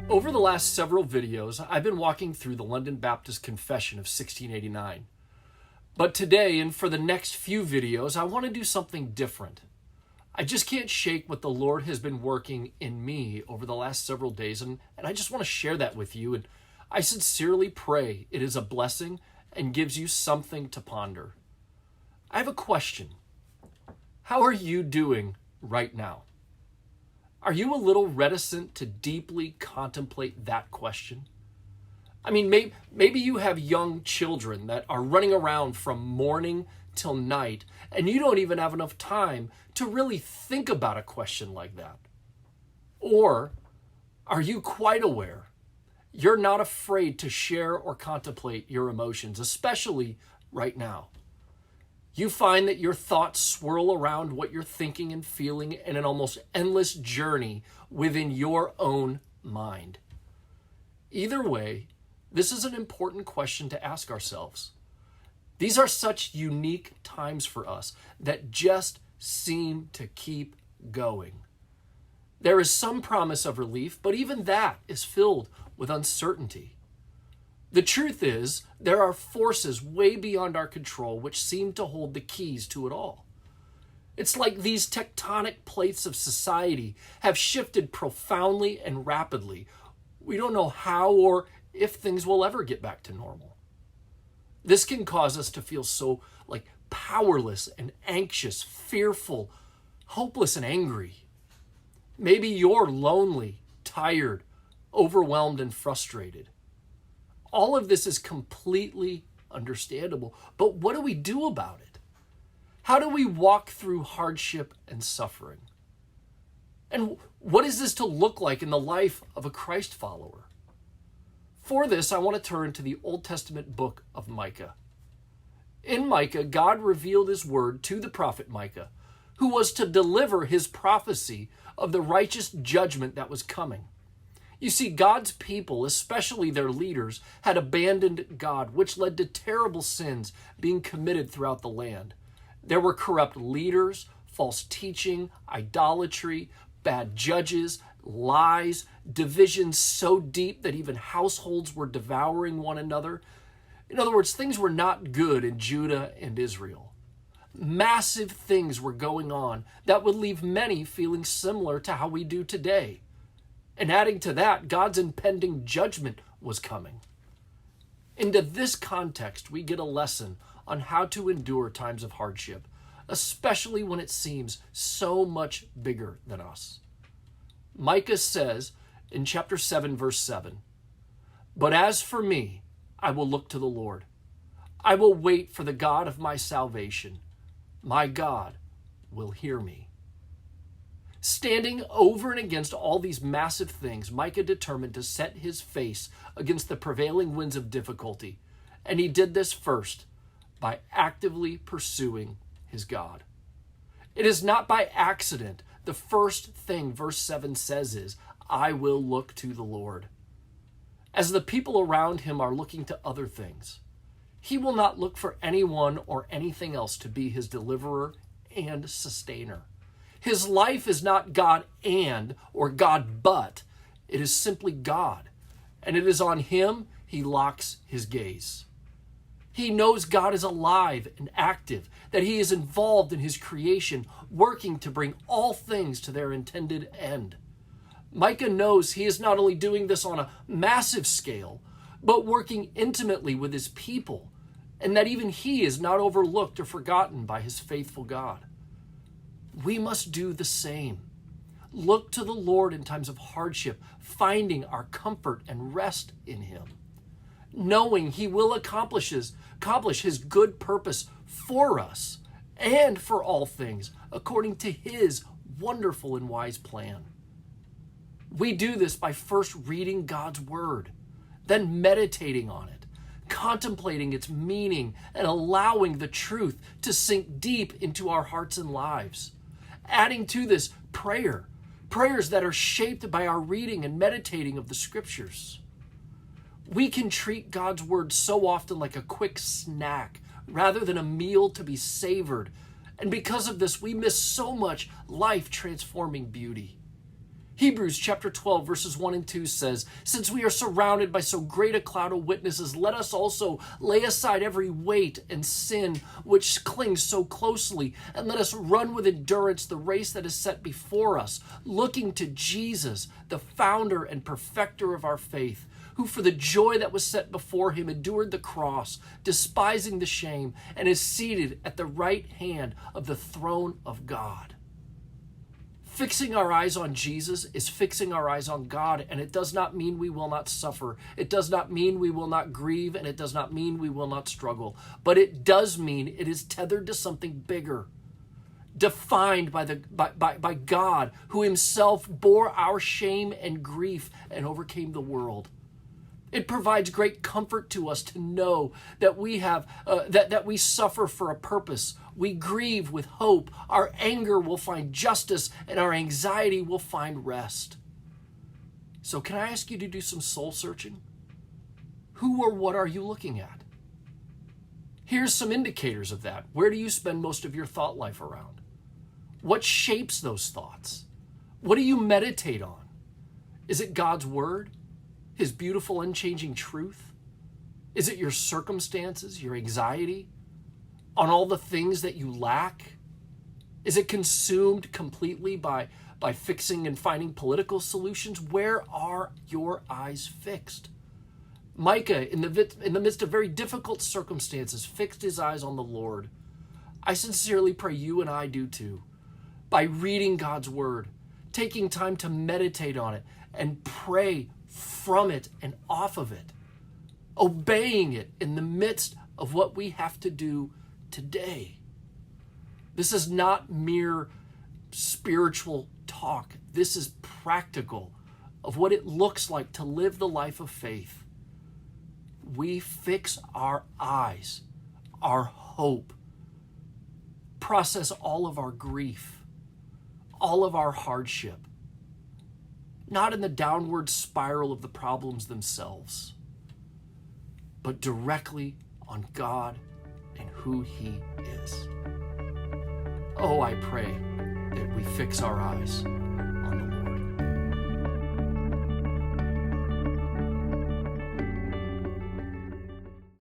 Over the last several videos, I've been walking through the London Baptist Confession of 1689. But today, and for the next few videos, I want to do something different. I just can't shake what the Lord has been working in me over the last several days, and I just want to share that with you. And I sincerely pray it is a blessing and gives you something to ponder. I have a question. How are you doing right now? Are you a little reticent to deeply contemplate that question? I mean, maybe you have young children that are running around from morning till night, and you don't even have enough time to really think about a question like that. Or are you quite aware you're not afraid to share or contemplate your emotions, especially right now? You find that your thoughts swirl around what you're thinking and feeling in an almost endless journey within your own mind. Either way, this is an important question to ask ourselves. These are such unique times for us that just seem to keep going. There is some promise of relief, but even that is filled with uncertainty. The truth is, there are forces way beyond our control which seem to hold the keys to it all. It's like these tectonic plates of society have shifted profoundly and rapidly. We don't know how or if things will ever get back to normal. This can cause us to feel so powerless and anxious, fearful, hopeless and angry. Maybe you're lonely, tired, overwhelmed and frustrated. All of this is completely understandable, but what do we do about it? How do we walk through hardship and suffering? And what is this to look like in the life of a Christ follower? For this, I want to turn to the Old Testament book of Micah. In Micah, God revealed his word to the prophet Micah, who was to deliver his prophecy of the righteous judgment that was coming. You see, God's people, especially their leaders, had abandoned God, which led to terrible sins being committed throughout the land. There were corrupt leaders, false teaching, idolatry, bad judges, lies, divisions so deep that even households were devouring one another. In other words, things were not good in Judah and Israel. Massive things were going on that would leave many feeling similar to how we do today. And adding to that, God's impending judgment was coming. Into this context, we get a lesson on how to endure times of hardship, especially when it seems so much bigger than us. Micah says in chapter 7, verse 7, "But as for me, I will look to the Lord. I will wait for the God of my salvation. My God will hear me." Standing over and against all these massive things, Micah determined to set his face against the prevailing winds of difficulty. And he did this first by actively pursuing his God. It is not by accident. The first thing verse 7 says is, "I will look to the Lord." As the people around him are looking to other things, he will not look for anyone or anything else to be his deliverer and sustainer. His life is not God and or God but. It is simply God. And it is on him he locks his gaze. He knows God is alive and active, that he is involved in his creation, working to bring all things to their intended end. Micah knows he is not only doing this on a massive scale, but working intimately with his people, and that even he is not overlooked or forgotten by his faithful God. We must do the same. Look to the Lord in times of hardship, finding our comfort and rest in him, knowing he will accomplish his good purpose for us and for all things according to his wonderful and wise plan. We do this by first reading God's word, then meditating on it, contemplating its meaning, and allowing the truth to sink deep into our hearts and lives. Adding to this, prayers that are shaped by our reading and meditating of the scriptures. We can treat God's word so often like a quick snack rather than a meal to be savored. And because of this, we miss so much life-transforming beauty. Hebrews chapter 12, verses 1 and 2 says, "Since we are surrounded by so great a cloud of witnesses, let us also lay aside every weight and sin which clings so closely, and let us run with endurance the race that is set before us, looking to Jesus, the founder and perfecter of our faith, who for the joy that was set before him endured the cross, despising the shame, and is seated at the right hand of the throne of God." Fixing our eyes on Jesus is fixing our eyes on God, and it does not mean we will not suffer. It does not mean we will not grieve, and it does not mean we will not struggle. But it does mean it is tethered to something bigger, defined by God, who himself bore our shame and grief and overcame the world. It provides great comfort to us to know that we have that we suffer for a purpose. We grieve with hope. Our anger will find justice, and our anxiety will find rest. So can I ask you to do some soul searching? Who or what are you looking at? Here's some indicators of that. Where do you spend most of your thought life around? What shapes those thoughts? What do you meditate on? Is it God's word? His beautiful, unchanging truth? Is it your circumstances, your anxiety, on all the things that you lack? Is it consumed completely by fixing and finding political solutions? Where are your eyes fixed? Micah, in the midst of very difficult circumstances, fixed his eyes on the Lord. I sincerely pray you and I do too. By reading God's word, taking time to meditate on it, and pray from it and off of it, obeying it in the midst of what we have to do today. This is not mere spiritual talk. This is practical of what it looks like to live the life of faith. We fix our eyes, our hope, process all of our grief, all of our hardship, not in the downward spiral of the problems themselves, but directly on God and who he is. Oh, I pray that we fix our eyes